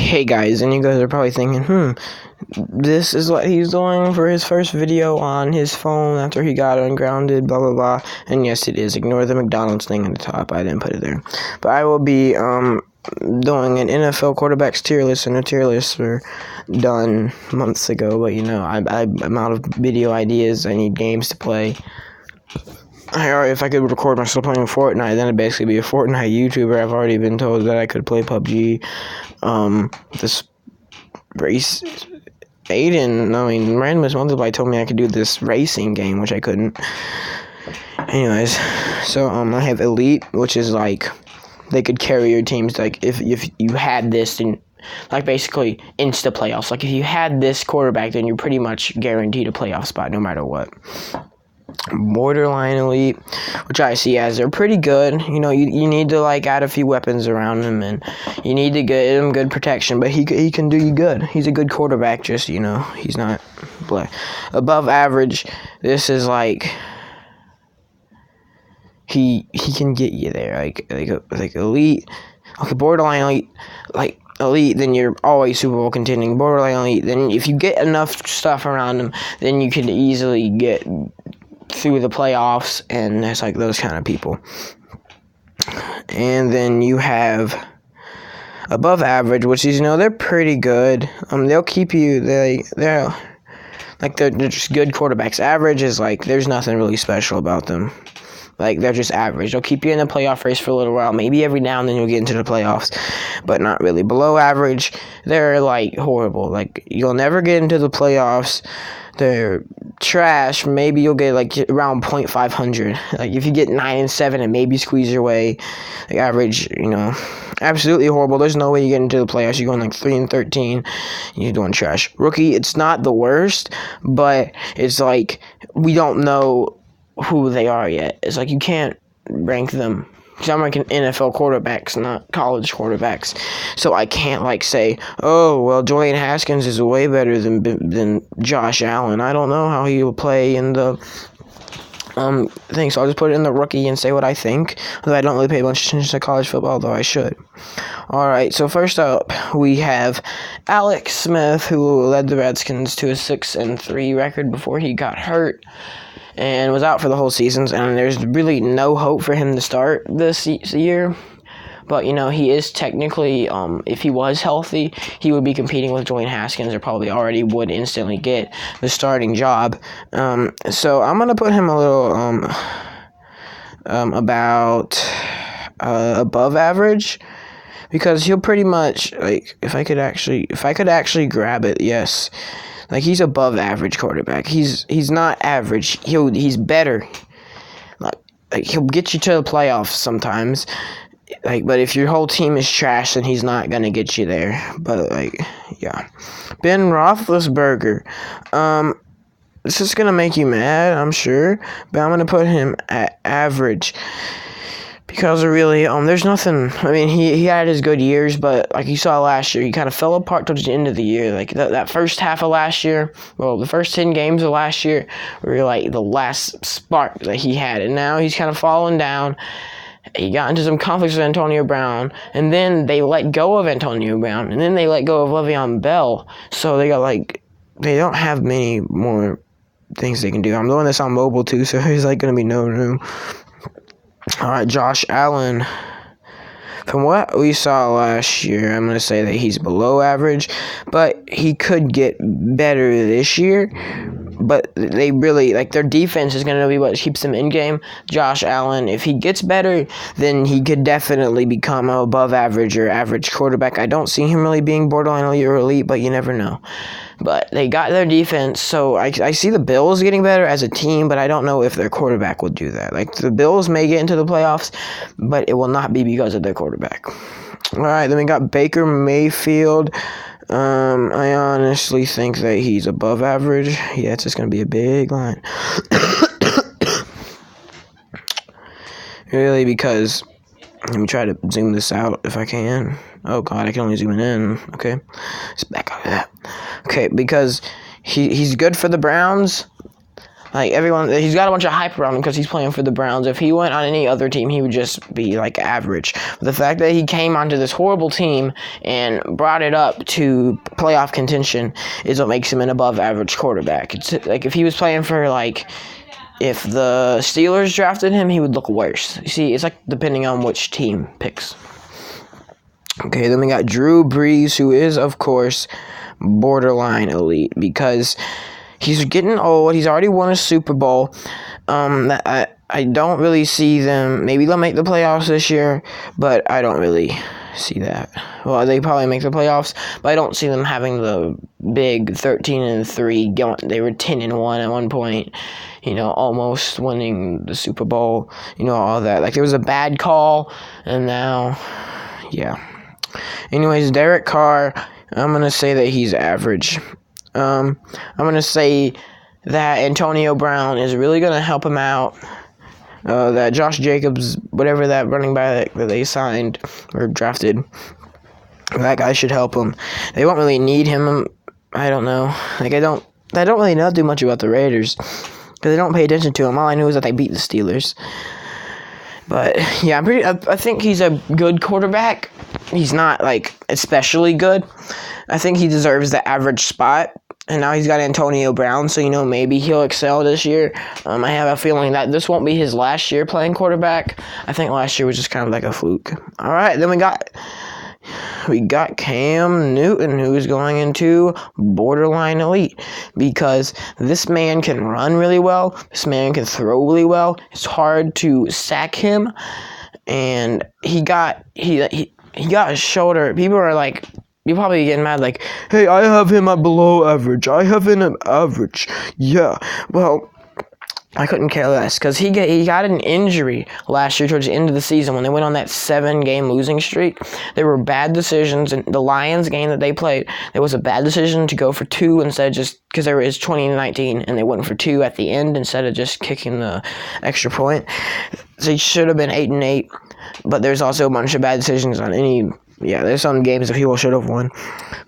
Hey guys, and you guys are probably thinking, this is what he's doing for his first video on his phone after he got ungrounded, blah blah blah. And yes, it is. Ignore the McDonald's thing at the top. I didn't put it there. But I will be doing an NFL quarterbacks tier list, and the tier lists were done months ago. But I'm out of video ideas. I need games to play. If I could record myself playing Fortnite, then I'd basically be a Fortnite YouTuber. I've already been told that I could play PUBG. This race, Randomness Multiplied told me I could do this racing game, which I couldn't. Anyways, so I have Elite, which is like they could carry your teams. Like if you had this, then like basically insta playoffs. Like if you had this quarterback, then you're pretty much guaranteed a playoff spot no matter what. Borderline Elite, which I see as they're pretty good. You need to like add a few weapons around him, and you need to get him good protection, but he can do you good. He's a good quarterback, just he's not above average. This is like he can get you there, like Elite. Okay, borderline Elite, like Elite, then you're always Super Bowl contending. Borderline Elite, then if you get enough stuff around him, then you can easily get through the playoffs, and that's like those kind of people. And then you have above average, which is they're pretty good. They'll keep you. They're just good quarterbacks. Average is like there's nothing really special about them. Like they're just average. They'll keep you in the playoff race for a little while. Maybe every now and then you'll get into the playoffs, but not really. Below average, they're like horrible. Like you'll never get into the playoffs. They're trash. Maybe you'll get like around 0.500. Like if you get 9 and 7 and maybe squeeze your way, like average, absolutely horrible. There's no way you get into the playoffs. You're going like 3 and 13. You're doing trash. Rookie, it's not the worst, but it's like we don't know who they are yet. It's like you can't rank them. Because I'm ranking NFL quarterbacks, not college quarterbacks. So I can't say, oh, well, Dwayne Haskins is way better than Josh Allen. I don't know how he will play in the thing. So I'll just put it in the rookie and say what I think. Although I don't really pay much attention to college football, though I should. Alright, so first up, we have Alex Smith, who led the Redskins to a 6-3 record before he got hurt and was out for the whole season, and there's really no hope for him to start this year. But, he is technically, if he was healthy, he would be competing with Dwayne Haskins, or probably already would instantly get the starting job. So I'm going to put him a little about above average, because he'll pretty much, if I could actually grab it, yes. Like, he's above average quarterback. He's not average. He's better. Like he'll get you to the playoffs sometimes. But if your whole team is trash, then he's not gonna get you there. But yeah. Ben Roethlisberger. This is gonna make you mad, I'm sure. But I'm gonna put him at average. Because really, there's nothing. He had his good years, but like you saw last year, he kind of fell apart towards the end of the year. Like that first half of last year, the first 10 games of last year were like the last spark that he had, and now he's kind of fallen down. He got into some conflicts with Antonio Brown, and then they let go of Antonio Brown, and then they let go of Le'Veon Bell. So they don't have many more things they can do. I'm doing this on mobile too, so there's gonna be no room. All right, Josh Allen. From what we saw last year, I'm going to say that he's below average, but he could get better this year. But they really, their defense is going to be what keeps them in game. Josh Allen, if he gets better, then he could definitely become an above average or average quarterback. I don't see him really being borderline elite or elite, but you never know. But they got their defense, so I see the Bills getting better as a team, but I don't know if their quarterback will do that. The Bills may get into the playoffs, but it will not be because of their quarterback. All right, then we got Baker Mayfield. I honestly think that he's above average. Yeah, it's just going to be a big line. Really, because let me try to zoom this out if I can. Oh, God, I can only zoom it in. Okay, let's back out of that. Okay, because he's good for the Browns. Like, everyone, he's got a bunch of hype around him because he's playing for the Browns. If he went on any other team, he would just be, like, average. But the fact that he came onto this horrible team and brought it up to playoff contention is what makes him an above-average quarterback. It's like, if he was playing for, like, if the Steelers drafted him, he would look worse. You see, it's, like, depending on which team picks. Okay, then we got Drew Brees, who is, of course, borderline elite because he's getting old. He's already won a Super Bowl. I don't really see them. Maybe they'll make the playoffs this year, but I don't really see that. Well, they probably make the playoffs, but I don't see them having the big 13-3. They were 10-1 at one point. Almost winning the Super Bowl. All that. Like, there was a bad call, and now, yeah. Anyways, Derek Carr, I'm gonna say that he's average. I'm going to say that Antonio Brown is really going to help him out. That Josh Jacobs, whatever that running back that they signed or drafted, that guy should help him. They won't really need him. I don't know. Like, I don't really know too much about the Raiders because I don't pay attention to them. All I know is that they beat the Steelers. But, yeah, I think he's a good quarterback. He's not, like, especially good. I think he deserves the average spot. And now he's got Antonio Brown, so, maybe he'll excel this year. I have a feeling that this won't be his last year playing quarterback. I think last year was just kind of like a fluke. All right, then we got Cam Newton, who is going into borderline elite because this man can run really well. This man can throw really well. It's hard to sack him, and he got a shoulder. People are like, you're probably getting mad, like, hey, I have him at below average. I have him at average. Yeah, well, I couldn't care less because he got an injury last year towards the end of the season when they went on that 7-game losing streak. There were bad decisions in the Lions game that they played. There was a bad decision to go for 2 instead of just because there was 20-19 and they went for 2 at the end instead of just kicking the extra point. So he should have been 8-8, but there's also a bunch of bad decisions on there's some games that people should have won.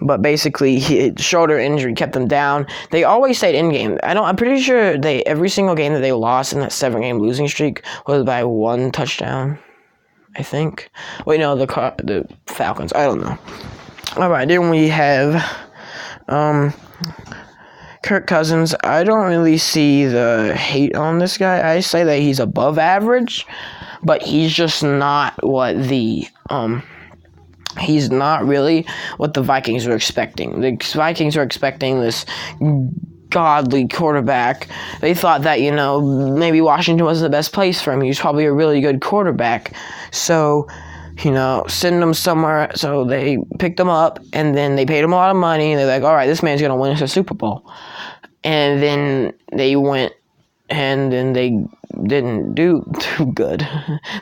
But basically, shoulder injury kept them down. They always stayed in game. I'm pretty sure every single game that they lost in that 7-game losing streak was by 1 touchdown, I think. Wait, no, the Falcons. I don't know. All right, then we have Kirk Cousins. I don't really see the hate on this guy. I say that he's above average, but he's just not he's not really what the Vikings were expecting. The Vikings were expecting this godly quarterback. They thought that, maybe Washington wasn't the best place for him. He was probably a really good quarterback. So, send him somewhere. So they picked him up, and then they paid him a lot of money. And they're like, all right, this man's going to win us a Super Bowl. And then they went, and then they didn't do too good.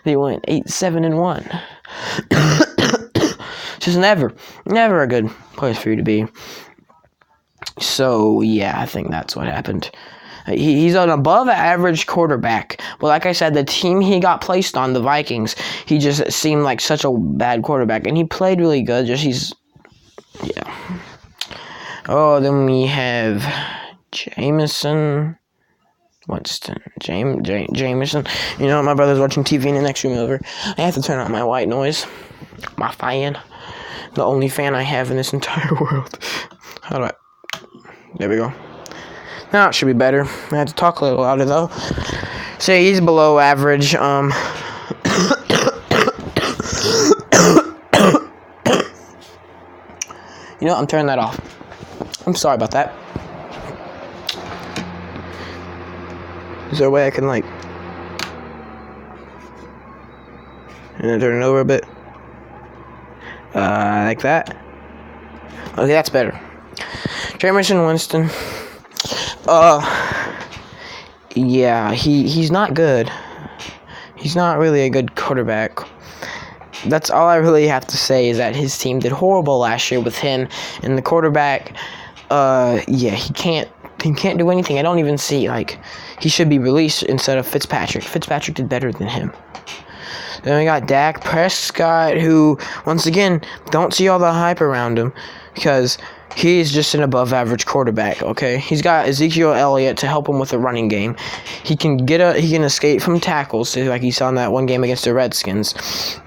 They went 8-7-1. Just never a good place for you to be. So, yeah, I think that's what happened. He's an above-average quarterback. But like I said, the team he got placed on, the Vikings, he just seemed like such a bad quarterback. And he played really good. Yeah. Oh, then we have Jameson Winston. Jameson. My brother's watching TV in the next room over. I have to turn on my white noise. My fan. The only fan I have in this entire world. There we go. Now it should be better. I had to talk a little louder though. So he's below average. I'm turning that off. I'm sorry about that. Is there a way I can and then turn it over a bit? Like that. Okay, that's better. Jameson Winston. Yeah, he's not good. He's not really a good quarterback. That's all I really have to say is that his team did horrible last year with him and the quarterback. He can't do anything. I don't even see, he should be released instead of Fitzpatrick. Fitzpatrick did better than him. Then we got Dak Prescott, who, once again, don't see all the hype around him because He's just an above-average quarterback, okay? He's got Ezekiel Elliott to help him with the running game. He can escape from tackles, like he saw in that one game against the Redskins.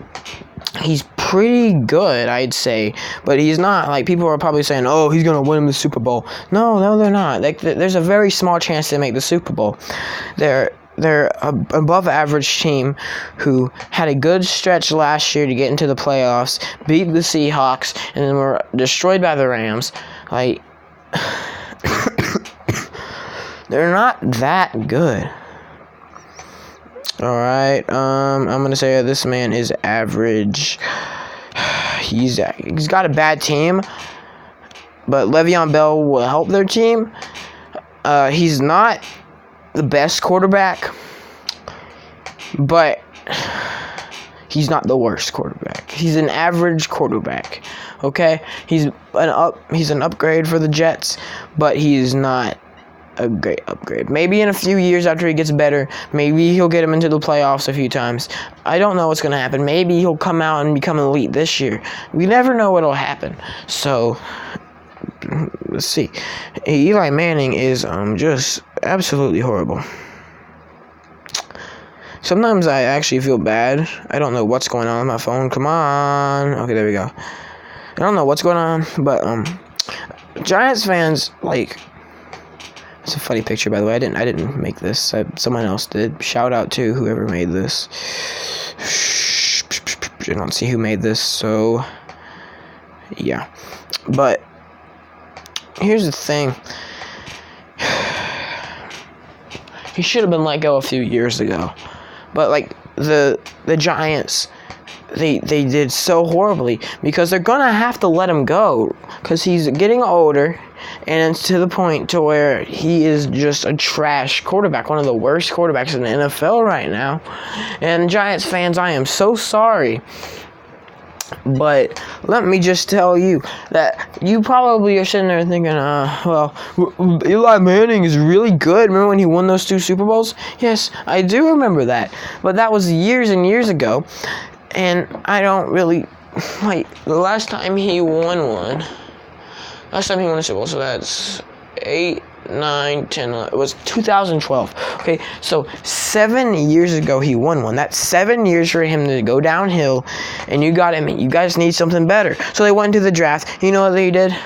He's pretty good, I'd say, but he's not, like, people are probably saying, oh, he's going to win him the Super Bowl. No, they're not. Like, there's a very small chance they make the Super Bowl. They're an above-average team who had a good stretch last year to get into the playoffs, beat the Seahawks, and then were destroyed by the Rams. Like, they're not that good. Alright, I'm going to say this man is average. He's got a bad team, but Le'Veon Bell will help their team. He's not the best quarterback, but he's not the worst quarterback. He's an average quarterback, okay? He's an upgrade for the Jets, but he's not a great upgrade. Maybe in a few years after he gets better, maybe he'll get him into the playoffs a few times. I don't know what's going to happen. Maybe he'll come out and become elite this year. We never know what'll happen. So, let's see. Eli Manning is just absolutely horrible. Sometimes I actually feel bad. I don't know what's going on with my phone. Come on. Okay, there we go. I don't know what's going on, but Giants fans, like, it's a funny picture, by the way. I didn't make this. Someone else did. Shout out to whoever made this. I don't see who made this, so yeah. But here's the thing. He should have been let go a few years ago. But like the Giants, they did so horribly because they're gonna have to let him go because he's getting older. And it's to the point to where he is just a trash quarterback, one of the worst quarterbacks in the NFL right now. And Giants fans, I am so sorry. But let me just tell you that you probably are sitting there thinking, well, Eli Manning is really good. Remember when he won those 2 Super Bowls? Yes, I do remember that. But that was years and years ago. And I don't really, like, the last time he won one, last time he won a Super Bowl, so that's 8, 9, 10, 11, it was 2012. Okay, so 7 years ago he won one. That's 7 years for him to go downhill, and you guys need something better. So they went to the draft. You know what they did? You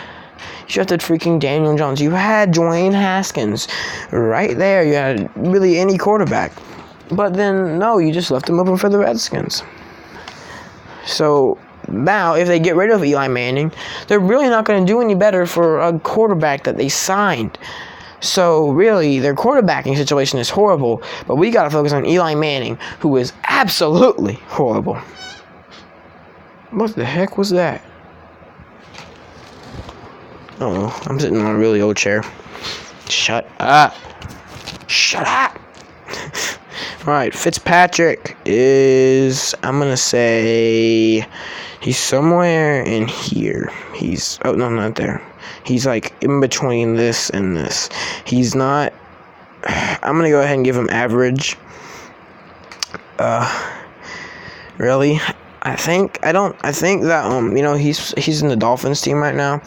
drafted freaking Daniel Jones. You had Dwayne Haskins right there. You had really any quarterback. But then, no, you just left him open for the Redskins. So now, if they get rid of Eli Manning, they're really not going to do any better for a quarterback that they signed. So, really, their quarterbacking situation is horrible, but we got to focus on Eli Manning, who is absolutely horrible. What the heck was that? Oh, I'm sitting on a really old chair. Shut up. Shut up. Alright, Fitzpatrick is, I'm going to say, he's somewhere in here. Oh, no, not there. He's like in between this and this. He's not, I'm going to go ahead and give him average. Really? I think that, he's in the Dolphins team right now.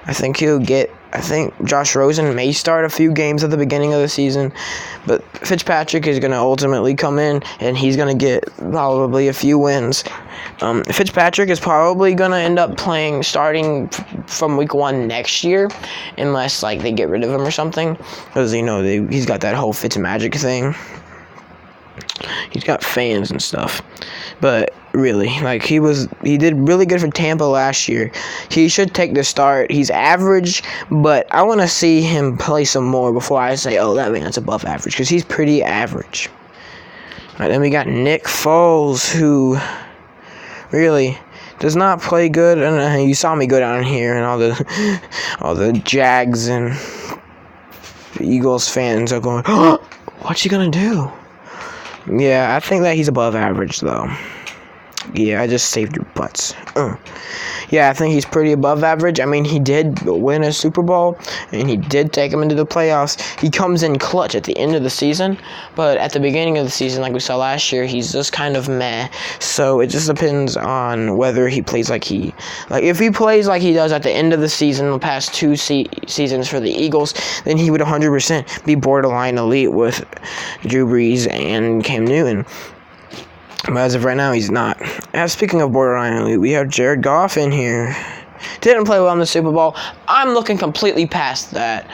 I think Josh Rosen may start a few games at the beginning of the season, but Fitzpatrick is going to ultimately come in, and he's going to get probably a few wins. Fitzpatrick is probably going to end up starting from week 1 next year, unless, like, they get rid of him or something, because, he's got that whole Fitzmagic thing. He's got fans and stuff, but really, like, he did really good for Tampa last year. He should take the start. He's average, but I want to see him play some more before I say, oh, that man's above average, because he's pretty average. All right, then we got Nick Foles, who really does not play good. And you saw me go down here, and all the Jags and Eagles fans are going, oh, what's he gonna do? Yeah, I think that he's above average, though. Yeah, I just saved your butts. Yeah, I think he's pretty above average. I mean, he did win a Super Bowl, and he did take him into the playoffs. He comes in clutch at the end of the season, but at the beginning of the season, like we saw last year, he's just kind of meh. So it just depends on whether he plays like if he plays like he does at the end of the season, the past two seasons for the Eagles, then he would 100% be borderline elite with Drew Brees and Cam Newton. But as of right now, he's not. Speaking of borderline elite, we have Jared Goff in here. Didn't play well in the Super Bowl. I'm looking completely past that.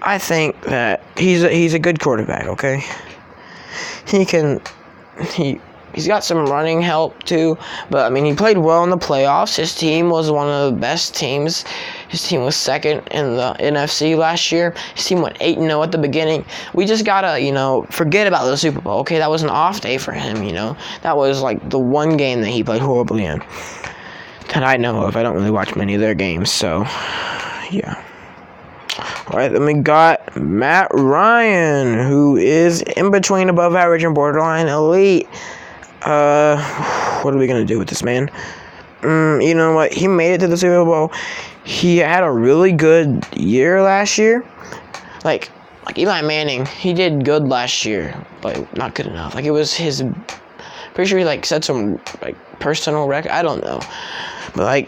I think that he's a good quarterback, okay? He's got some running help too, but I mean, he played well in the playoffs. His team was one of the best teams. His team was second in the NFC last year. His team went 8-0 at the beginning. We just gotta, forget about the Super Bowl. Okay, that was an off day for him. That was like the one game that he played horribly in that I know of. I don't really watch many of their games, so yeah. All right, then we got Matt Ryan, who is in between above average and borderline elite. What are we gonna do with this man? You know what? He made it to the Super Bowl. He had a really good year last year. Like Eli Manning, he did good last year, but not good enough. It was his. Pretty sure he set some personal record. I don't know, but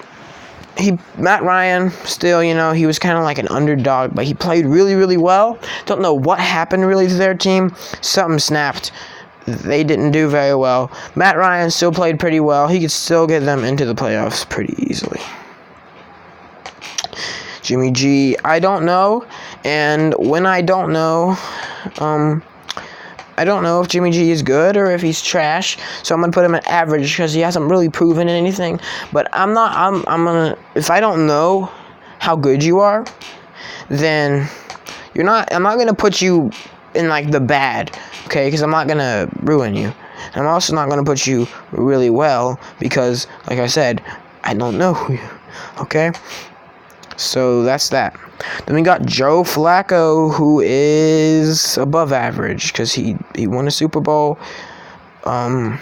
Matt Ryan still, he was kind of like an underdog, but he played really, really well. Don't know what happened really to their team. Something snapped. They didn't do very well. Matt Ryan still played pretty well. He could still get them into the playoffs pretty easily. Jimmy G, I don't know. And when I don't know, I don't know if Jimmy G is good or if he's trash. So I'm going to put him at average because he hasn't really proven anything. But I'm going to, if I don't know how good you are, then I'm not going to put you in the bad, okay? Because I'm not going to ruin you. I'm also not going to put you really well because, like I said, I don't know you, okay? So that's that. Then we got Joe Flacco, who is above average because he won a Super Bowl. I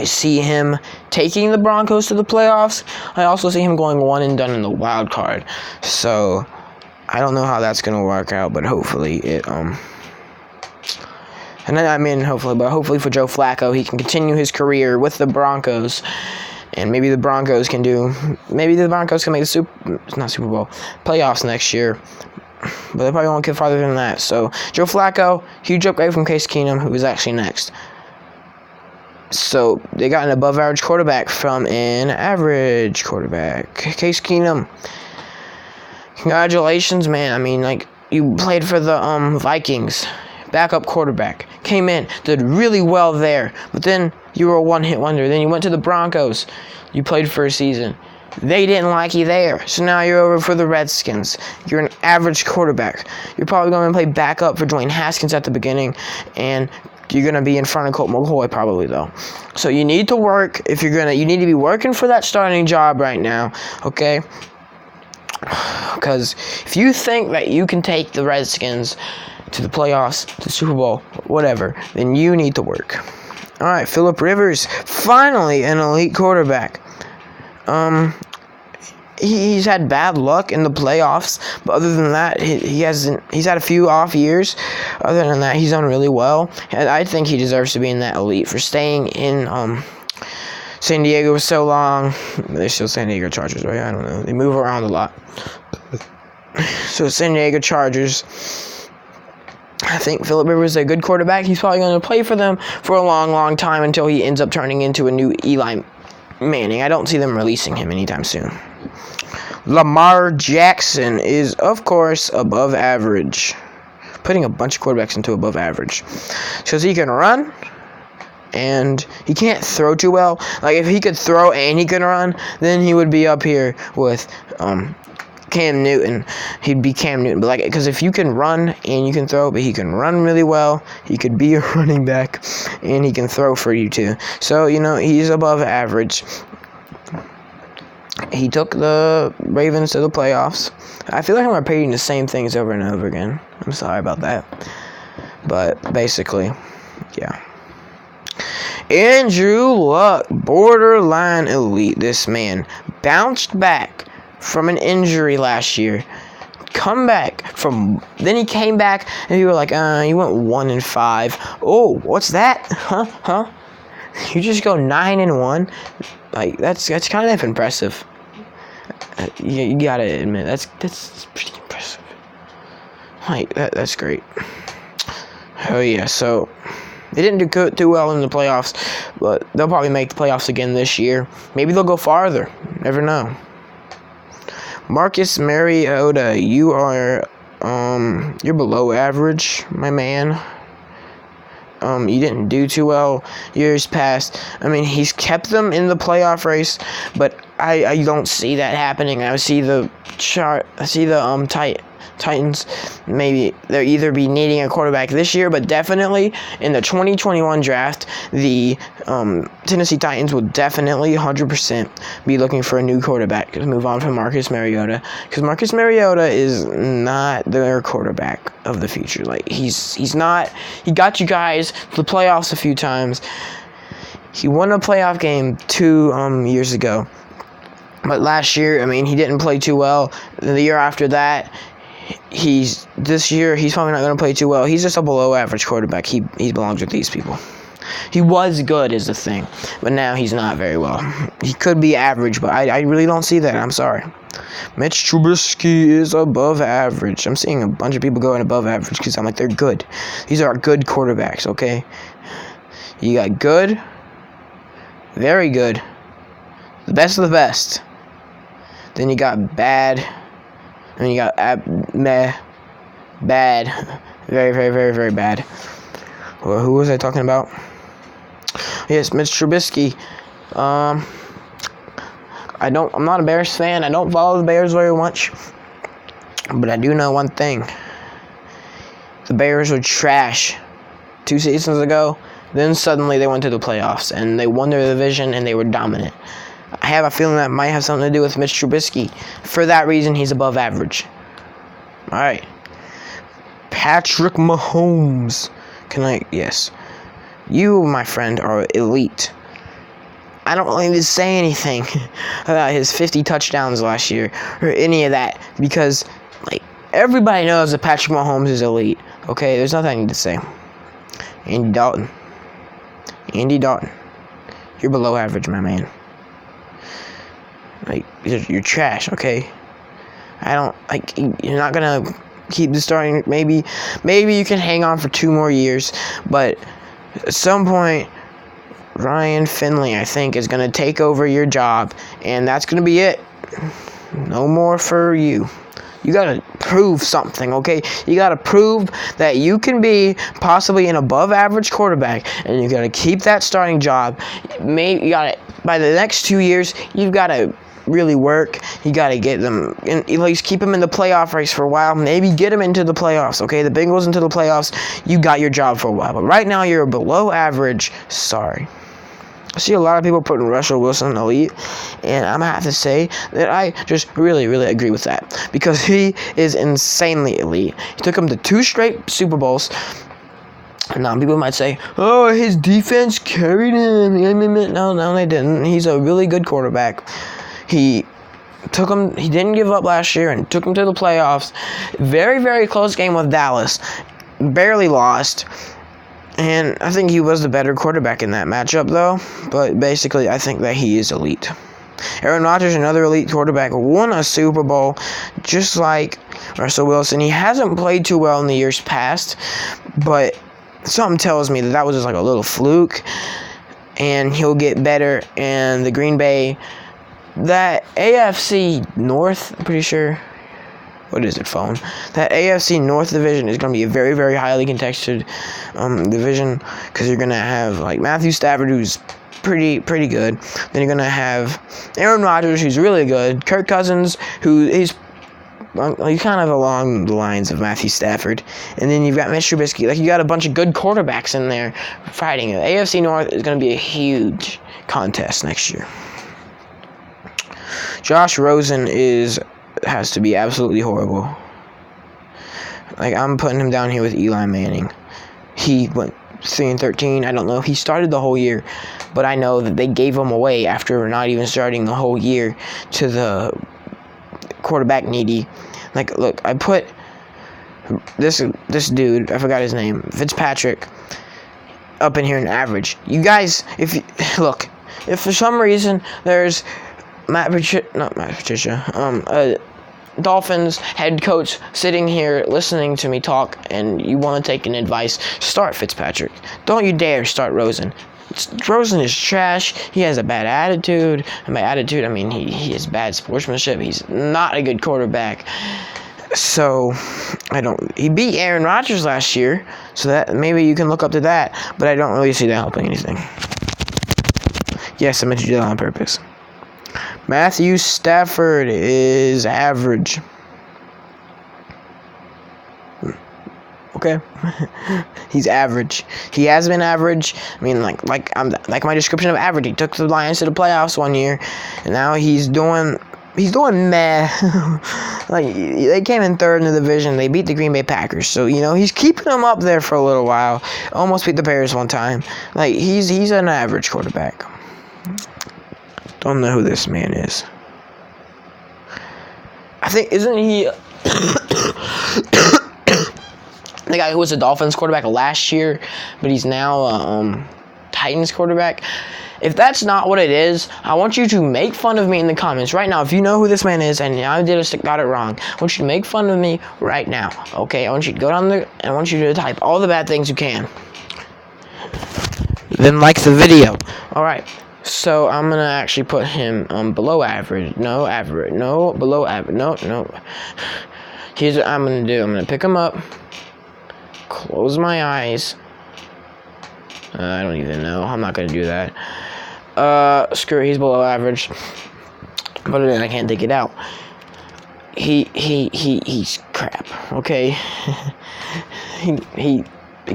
see him taking the Broncos to the playoffs. I also see him going one and done in the wild card. So I don't know how that's gonna work out, but hopefully it hopefully for Joe Flacco, he can continue his career with the Broncos. And maybe the Broncos can make the Super Bowl playoffs next year. But they probably won't get farther than that. So, Joe Flacco, huge upgrade from Case Keenum, who is actually next. So, they got an above-average quarterback from an average quarterback. Case Keenum, congratulations, man. I mean, you played for the Vikings. Backup quarterback. Came in, did really well there. But then you were a one-hit wonder. Then you went to the Broncos. You played for a season. They didn't like you there. So now you're over for the Redskins. You're an average quarterback. You're probably going to play backup for Dwayne Haskins at the beginning. And you're going to be in front of Colt McCoy probably, though. So you need to work. You need to be working for that starting job right now. Okay? Because if you think that you can take the Redskins to the playoffs, to the Super Bowl, whatever, then you need to work. All right, Phillip Rivers, finally an elite quarterback. He's had bad luck in the playoffs, but other than that, he's had a few off years. Other than that, he's done really well, and I think he deserves to be in that elite for staying in San Diego for so long. They're still San Diego Chargers, right? I don't know. They move around a lot. So San Diego Chargers. I think Phillip Rivers is a good quarterback. He's probably going to play for them for a long, long time until he ends up turning into a new Eli Manning. I don't see them releasing him anytime soon. Lamar Jackson is, of course, above average. Putting a bunch of quarterbacks into above average. Because he can run, and he can't throw too well. If he could throw and he can run, then he would be up here with Cam Newton. He'd be Cam Newton. But because if you can run and you can throw, but he can run really well, he could be a running back, and he can throw for you too. So, he's above average. He took the Ravens to the playoffs. I feel like I'm repeating the same things over and over again. I'm sorry about that. But basically, yeah. Andrew Luck, borderline elite. This man bounced back from an injury last year. Then he came back and you were like, you went 1-5. Oh, what's that? Huh? You just go 9-1. Like that's kind of impressive. You gotta admit that's pretty impressive. Like that's great. Oh yeah, so they didn't do well in the playoffs, but they'll probably make the playoffs again this year. Maybe they'll go farther. Never know. Marcus Mariota, you're below average, my man. You didn't do too well years past. I mean, he's kept them in the playoff race, but I don't see that happening. I see the Titans, maybe they'll either be needing a quarterback this year, but definitely in the 2021 draft, the Tennessee Titans will definitely 100% be looking for a new quarterback to move on from Marcus Mariota, because Marcus Mariota is not their quarterback of the future. Like he's not. He got you guys to the playoffs a few times. He won a playoff game 2 years ago, but last year, I mean, he didn't play too well. The year after that, this year he's probably not going to play too well. He's just a below average quarterback. He belongs with these people. He was good is the thing, but now he's not very well. He could be average, but I really don't see that. I'm sorry. Mitch Trubisky is above average. I'm seeing a bunch of people going above average because I'm like, they're good. These are good quarterbacks, okay? You got good, very good, the best of the best. Then you got bad. And you got meh, bad, very, very, very, very bad. Well, who was I talking about? Yes, Mitch Trubisky. I'm not a Bears fan. I don't follow the Bears very much. But I do know one thing. The Bears were trash 2 seasons ago. Then suddenly they went to the playoffs and they won their division and they were dominant. I have a feeling that might have something to do with Mitch Trubisky. For that reason, he's above average. All right. Patrick Mahomes. Yes. You, my friend, are elite. I don't really need to say anything about his 50 touchdowns last year or any of that because, like, everybody knows that Patrick Mahomes is elite. Okay? There's nothing I need to say. Andy Dalton. You're below average, my man. Like, you're trash, okay? You're not gonna keep the starting. Maybe you can hang on for 2 more years, but at some point, Ryan Finley, I think, is gonna take over your job, and that's gonna be it. No more for you. You gotta prove something, okay? You gotta prove that you can be possibly an above-average quarterback, and you gotta keep that starting job. By the next 2 years, you've gotta really work. You got to get them, at least keep them in the playoff race for a while. Maybe get them into the playoffs, okay? The Bengals into the playoffs, you got your job for a while. But right now, you're below average. Sorry. I see a lot of people putting Russell Wilson elite, and I'm going to have to say that I just really, really agree with that because he is insanely elite. He took him to 2 straight Super Bowls. Now, people might say, oh, his defense carried him. No, they didn't. He's a really good quarterback. He didn't give up last year and took him to the playoffs. Very, very close game with Dallas. Barely lost. And I think he was the better quarterback in that matchup, though. But basically, I think that he is elite. Aaron Rodgers, another elite quarterback, won a Super Bowl just like Russell Wilson. He hasn't played too well in the years past, but something tells me that was just like a little fluke. And he'll get better. And the Green Bay... That AFC North, I'm pretty sure. What is it, phone? That AFC North division is going to be a very, very highly contested division because you're going to have like Matthew Stafford, who's pretty good. Then you're going to have Aaron Rodgers, who's really good. Kirk Cousins, he's kind of along the lines of Matthew Stafford. And then you've got Mitch Trubisky. Like, you got a bunch of good quarterbacks in there fighting. The AFC North is going to be a huge contest next year. Josh Rosen has to be absolutely horrible. Like, I'm putting him down here with Eli Manning. He went 3-13. I don't know if he started the whole year, but I know that they gave him away after not even starting the whole year to the quarterback needy. Like, look, I put this dude, I forgot his name, Fitzpatrick, up in here in average. You guys, if for some reason there's Dolphins head coach sitting here listening to me talk, and you want to take an advice, start Fitzpatrick. Don't you dare start Rosen. Rosen is trash. He has a bad attitude. And by attitude, I mean he has bad sportsmanship. He's not a good quarterback. So, he beat Aaron Rodgers last year, so that maybe you can look up to that, but I don't really see that helping anything. Yes, I meant to do that on purpose. Matthew Stafford is average. Okay. He's average. He has been average. I mean, like my description of average. He took the Lions to the playoffs one year, and now he's doing meh. Like, they came in third in the division. They beat the Green Bay Packers. So, he's keeping them up there for a little while. Almost beat the Bears one time. Like, he's an average quarterback. Don't know who this man is. I think, isn't he the guy who was the Dolphins quarterback last year, but he's now Titans quarterback? If that's not what it is, I want you to make fun of me in the comments right now. If you know who this man is and I got it wrong, I want you to make fun of me right now. Okay, I want you to go down there and I want you to type all the bad things you can. Then like the video. Alright, so I'm going to actually put him below average. No, average. No, below average. No. Here's what I'm going to do. I'm going to pick him up. Close my eyes. I don't even know. I'm not going to do that. Screw it, he's below average. But then I can't take it out. He's crap, okay? he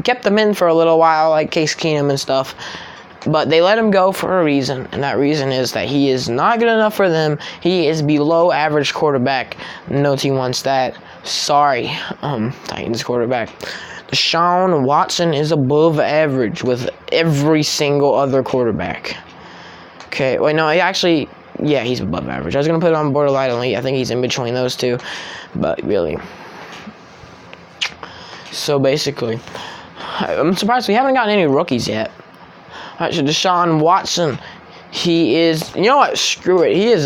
kept them in for a little while, like Case Keenum and stuff. But they let him go for a reason, and that reason is that he is not good enough for them. He is below average quarterback. No team wants that. Sorry, Titans quarterback. Deshaun Watson is above average with every single other quarterback. Okay, wait, no, he's above average. I was going to put it on borderline elite. I think he's in between those two, but really. So, basically, I'm surprised we haven't gotten any rookies yet. All right, so Deshaun Watson, he is, you know what, screw it. He is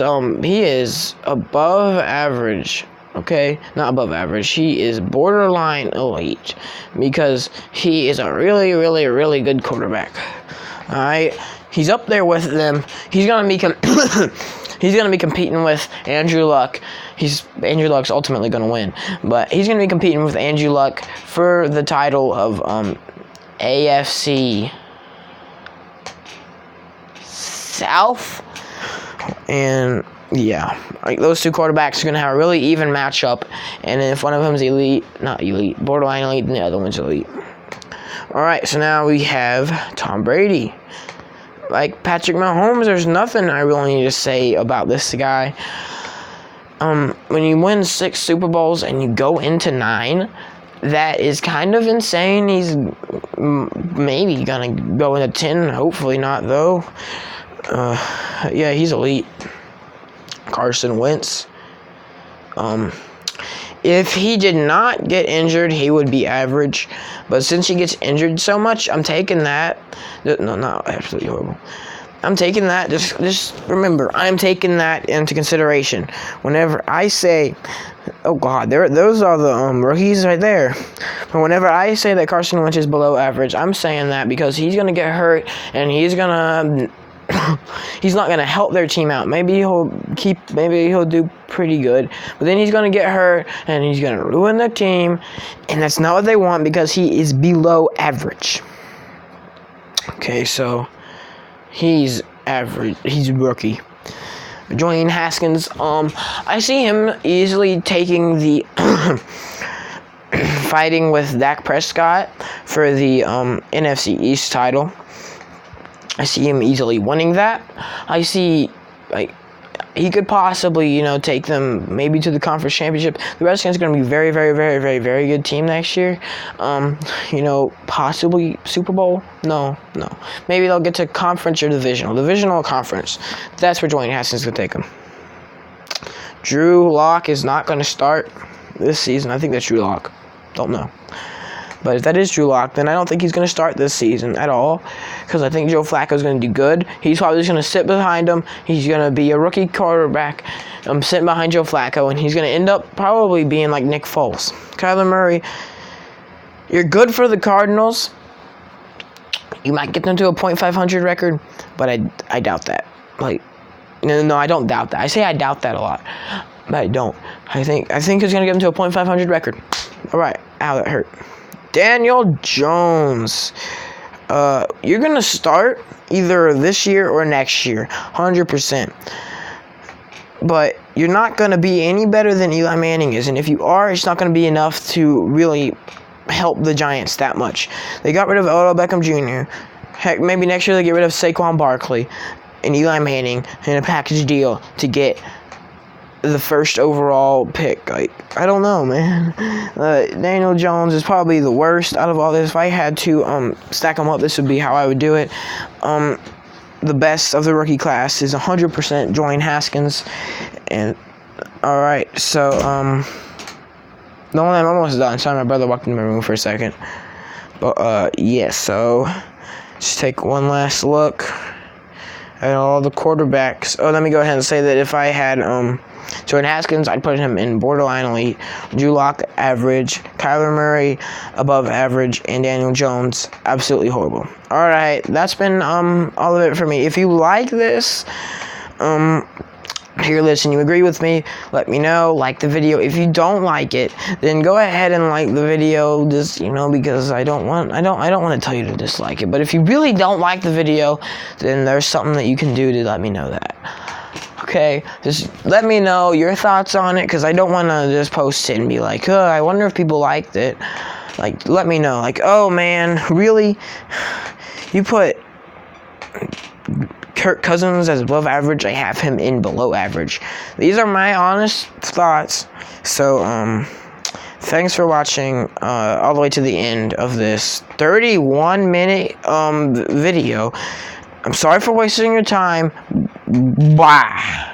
above average. Okay, not above average. He is borderline elite because he is a really, really, really good quarterback. All right, he's up there with them. He's gonna be competing with Andrew Luck. Andrew Luck's ultimately gonna win, but he's gonna be competing with Andrew Luck for the title of AFC South, and yeah, like those two quarterbacks are going to have a really even matchup, and if one of them's borderline elite, then the other one's elite. Alright, so now we have Tom Brady. Like Patrick Mahomes, there's nothing I really need to say about this guy. When you win 6 Super Bowls and you go into 9, that is kind of insane. He's maybe going to go into 10, hopefully not though. Yeah, he's elite. Carson Wentz. If he did not get injured, he would be average. But since he gets injured so much, I'm taking that. No, not absolutely horrible. I'm taking that. Just remember, I'm taking that into consideration. Whenever I say, oh God, those are the rookies right there. But whenever I say that Carson Wentz is below average, I'm saying that because he's gonna get hurt and he's not gonna help their team out. Maybe he'll do pretty good, but then he's gonna get hurt and he's gonna ruin the team, and that's not what they want because he is below average. Okay, so he's average. He's a rookie. Dwayne Haskins. I see him easily taking the fighting with Dak Prescott for the NFC East title. I see him easily winning that. I see, he could possibly, take them maybe to the conference championship. The Redskins are going to be very, very, very, very, very good team next year. Possibly Super Bowl. No. Maybe they'll get to conference or divisional conference. That's where Dwayne Haskins could take them. Drew Lock is not going to start this season. I think that's Drew Lock. Don't know. But if that is Drew Lock, then I don't think he's going to start this season at all, because I think Joe Flacco is going to do good. He's probably just going to sit behind him. He's going to be a rookie quarterback sitting behind Joe Flacco, and he's going to end up probably being like Nick Foles. Kyler Murray, you're good for the Cardinals. You might get them to a .500 record, but I doubt that. No, I don't doubt that. I say I doubt that a lot, but I don't. I think it's going to get them to a .500 record. All right. Ow, that hurt. Daniel Jones. You're going to start either this year or next year, 100%. But you're not going to be any better than Eli Manning is. And if you are, it's not going to be enough to really help the Giants that much. They got rid of Odell Beckham Jr. Heck, maybe next year they get rid of Saquon Barkley and Eli Manning in a package deal to get the first overall pick. I don't know, man. Daniel Jones is probably the worst out of all this. If I had to stack them up, this would be how I would do it. The best of the rookie class is 100% Dwayne Haskins. And all right, so Nolan, I'm almost done. Sorry, my brother walked into my room for a second. But so just take one last look at all the quarterbacks. Oh, let me go ahead and say that if I had Jordan Haskins, I'd put him in borderline elite. Drew Lock, average. Kyler Murray, above average. And Daniel Jones, absolutely horrible. All right, that's been all of it for me. If you like this, here, listen, you agree with me, let me know. Like the video. If you don't like it, then go ahead and like the video, just because I don't want to tell you to dislike it. But if you really don't like the video, then there's something that you can do to let me know that. Okay, just let me know your thoughts on it, because I don't want to just post it and be like, oh, I wonder if people liked it. Let me know. Oh, man, really? You put Kirk Cousins as above average, I have him in below average. These are my honest thoughts. So, thanks for watching all the way to the end of this 31-minute video. I'm sorry for wasting your time. Bye.